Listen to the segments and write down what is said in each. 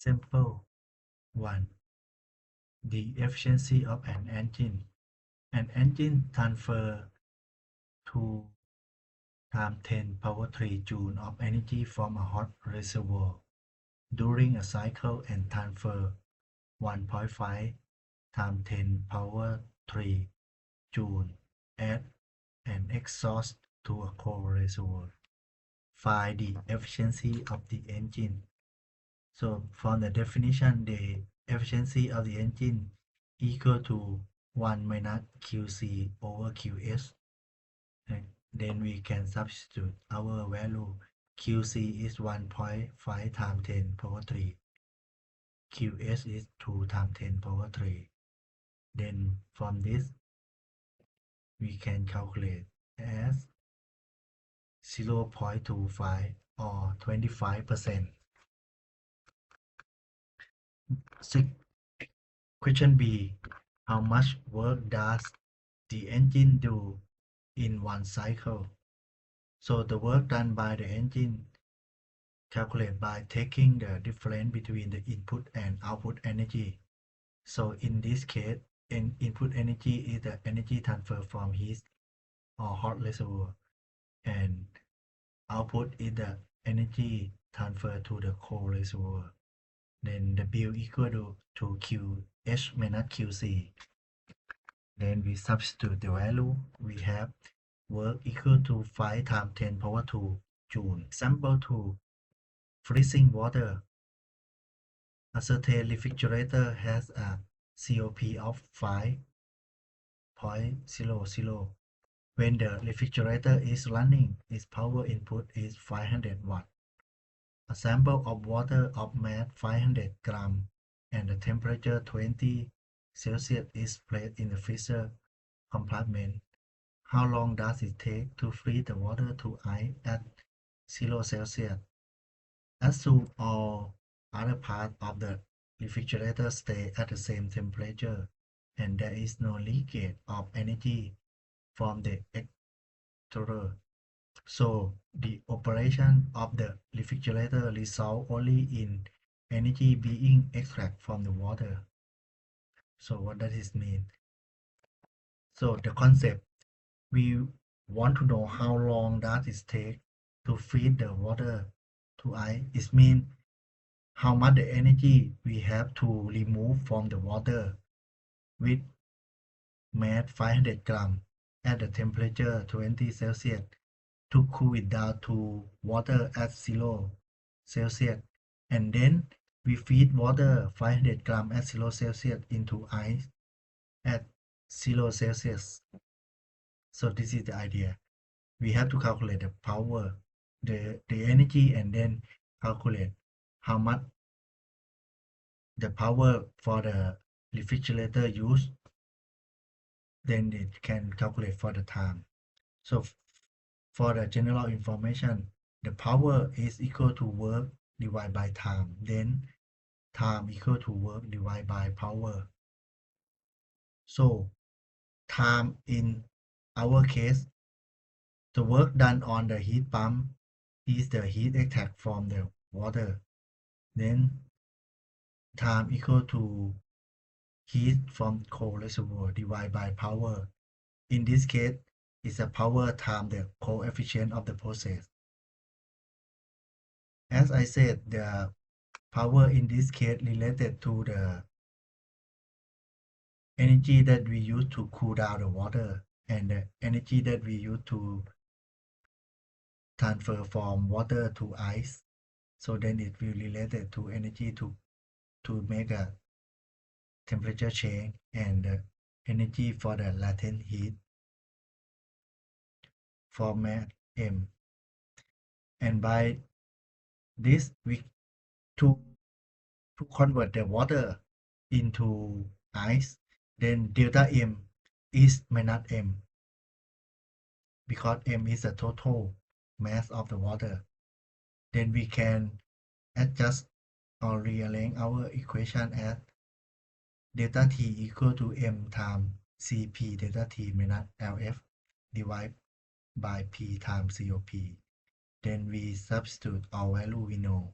Example 1. The efficiency of an engine. An engine transfer 2 times 10 power 3 joule of energy from a hot reservoir during a cycle and transfer 1.5 times 10 power 3 joule at an exhaust to a cold reservoir. Find the efficiency of the engine. So from the definition, the efficiency of the engine equal to 1 minus QC over QS. And then we can substitute our value. QC is 1.5 times 10 power 3. QS is 2 times 10 power 3. Then from this, we can calculate as 0.25 or 25%. Question B. How much work does the engine do in one cycle? So the work done by the engine calculate by taking the difference between the input and output energy. So in this case, input energy is the energy transfer from heat or hot reservoir, and output is the energy transfer to the cold reservoir. Then W equal to QH minus QC. Then we substitute the value. We have work equal to 5 times 10 power 2 joule. Example 2. Freezing water. A certain refrigerator has a COP of 5.00. When the refrigerator is running, its power input is 500 watts. A sample of water of mass 500 grams and the temperature 20 Celsius is placed in the freezer compartment. How long does it take to freeze the water to ice at 0 Celsius? Assume all other parts of the refrigerator stay at the same temperature and there is no leakage of energy from the extruder. So the operation of the refrigerator results only in energy being extracted from the water. So what does this mean? So the concept, we want to know how long does it take to feed the water to ice. It means how much the energy we have to remove from the water with mass 500 grams at the temperature 20 Celsius to cool it down to water at 0 Celsius, and then we feed water 500 grams at 0 Celsius into ice at 0 Celsius. So this is the idea. We have to calculate the power, the energy, and then calculate how much the power for the refrigerator use. Then it can calculate for the time. So for the general information, the power is equal to work divided by time. Then time equal to work divided by power. So time in our case, the work done on the heat pump is the heat extract from the water. Then time equal to heat from cold reservoir divided by power. In this case, it's a power times the coefficient of the process. As I said, the power in this case related to the energy that we use to cool down the water and the energy that we use to transfer from water to ice. So then it will related to energy to make a temperature change and the energy for the latent heat for mass m. And by this we to convert the water into ice, then delta m is minus m because m is the total mass of the water. Then we can adjust or rearrange our equation as delta T equal to m times Cp delta T minus Lf divided by P times COP. Then we substitute our value we know.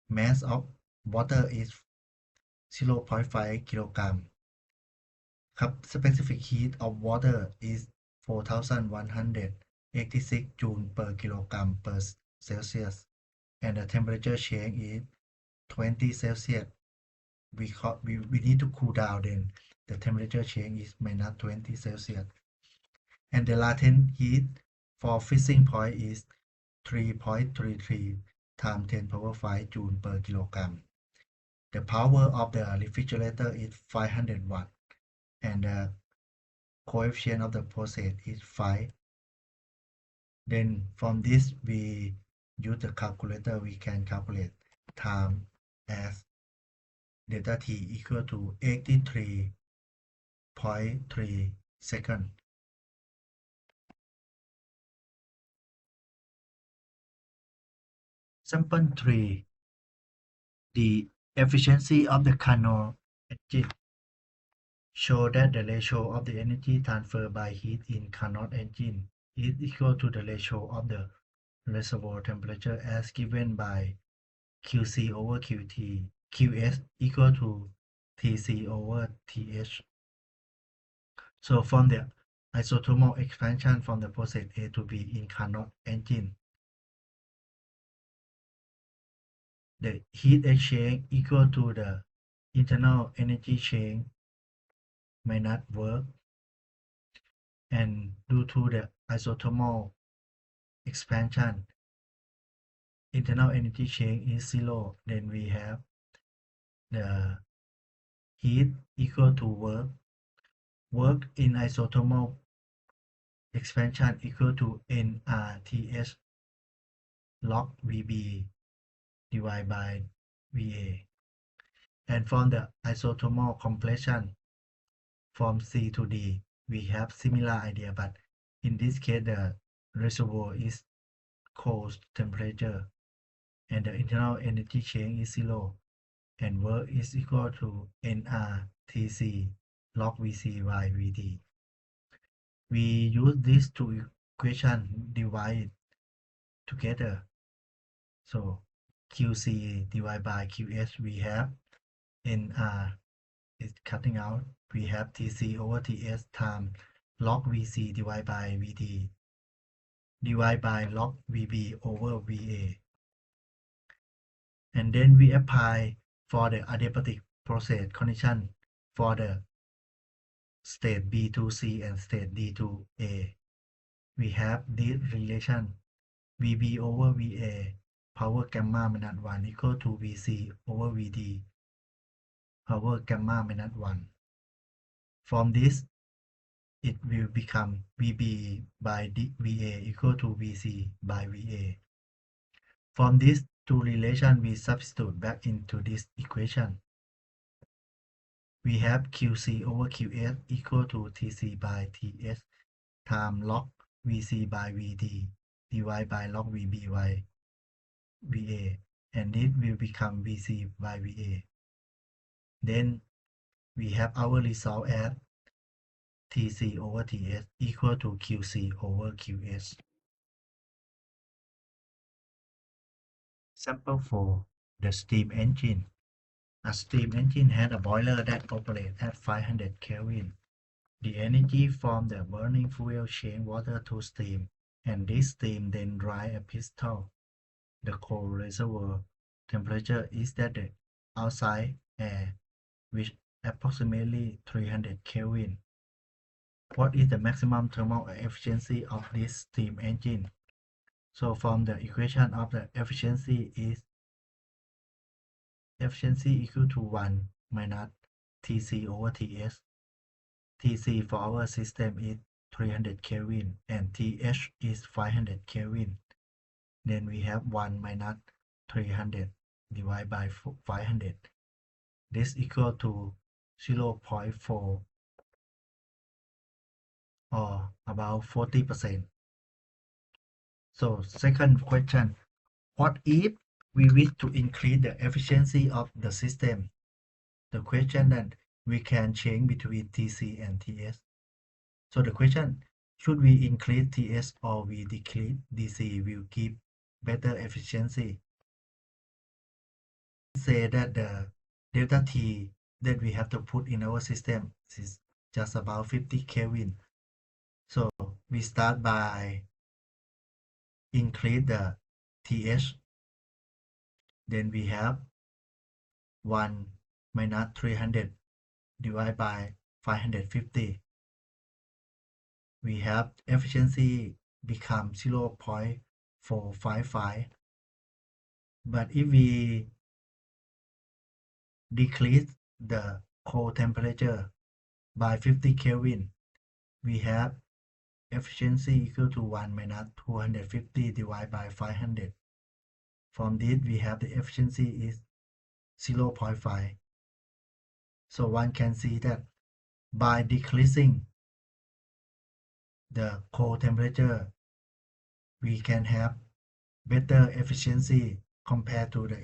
Mass of water is 0.5 kilogram. Specific heat of water is 4186 joule per kilogram per Celsius, and the temperature change is 20 Celsius. We need to cool down, then the temperature change is minus 20 Celsius. And the latent heat for freezing point is 3.33 times 10 power 5 joule per kilogram. The power of the refrigerator is 500 watt, and the coefficient of the process is 5. Then from this we use the calculator, we can calculate time as delta T equal to 83.3 seconds. Sample 3. The efficiency of the Carnot engine show that the ratio of the energy transferred by heat in Carnot engine is equal to the ratio of the reservoir temperature as given by QC over QT, QS equal to TC over TH. So from the isothermal expansion from the process A to B in Carnot engine, the heat exchange equal to the internal energy change minus work, and due to the isothermal expansion, internal energy change is 0, then we have the heat equal to work in isothermal expansion equal to nRTH log VB divided by VA. And from the isothermal compression from C to D, we have similar idea, but in this case the reservoir is cold temperature and the internal energy change is 0, and work is equal to nRTC log VC by VD. We use these two equations divided together. So QC divided by QS, we have NR is cutting out. We have TC over TS times log VC divided by VD divided by log VB over VA. And then we apply for the adiabatic process condition for the state B to C and state D to A. We have this relation VB over VA power gamma minus 1 equal to VC over VD power gamma minus 1. From this, it will become VB by VA equal to VC by VA. From these two relations, we substitute back into this equation. We have QC over QS equal to TC by TS times log VC by VD divided by log VB by VA, and it will become VC by VA. Then we have our result as TC over TS equal to QC over QS. Sample 4. The steam engine. A steam engine has a boiler that operates at 500 Kelvin. The energy from the burning fuel changes water to steam, and this steam then dries a piston. The cold reservoir temperature is at the outside air, which approximately 300 Kelvin. What is the maximum thermal efficiency of this steam engine? So from the equation of the efficiency is efficiency equal to 1 minus Tc over Ts. Tc for our system is 300 Kelvin and Th is 500 Kelvin. Then we have 1 minus 300 divided by 500. This equal to 0.4 or about 40%. So second question, what if we wish to increase the efficiency of the system? The question that we can change between Tc and Ts. So the question, should we increase Ts or we decrease Dc will give better efficiency? say that the delta T that we have to put in our system is just about 50 Kelvin. So we start by increase the TH. Then we have 1 minus 300 divided by 550. We have efficiency become 0.455. But if we decrease the core temperature by 50 Kelvin, we have efficiency equal to 1 minus 250 divided by 500. From this, we have the efficiency is 0.5. So one can see that by decreasing the core temperature, we can have better efficiency compared to the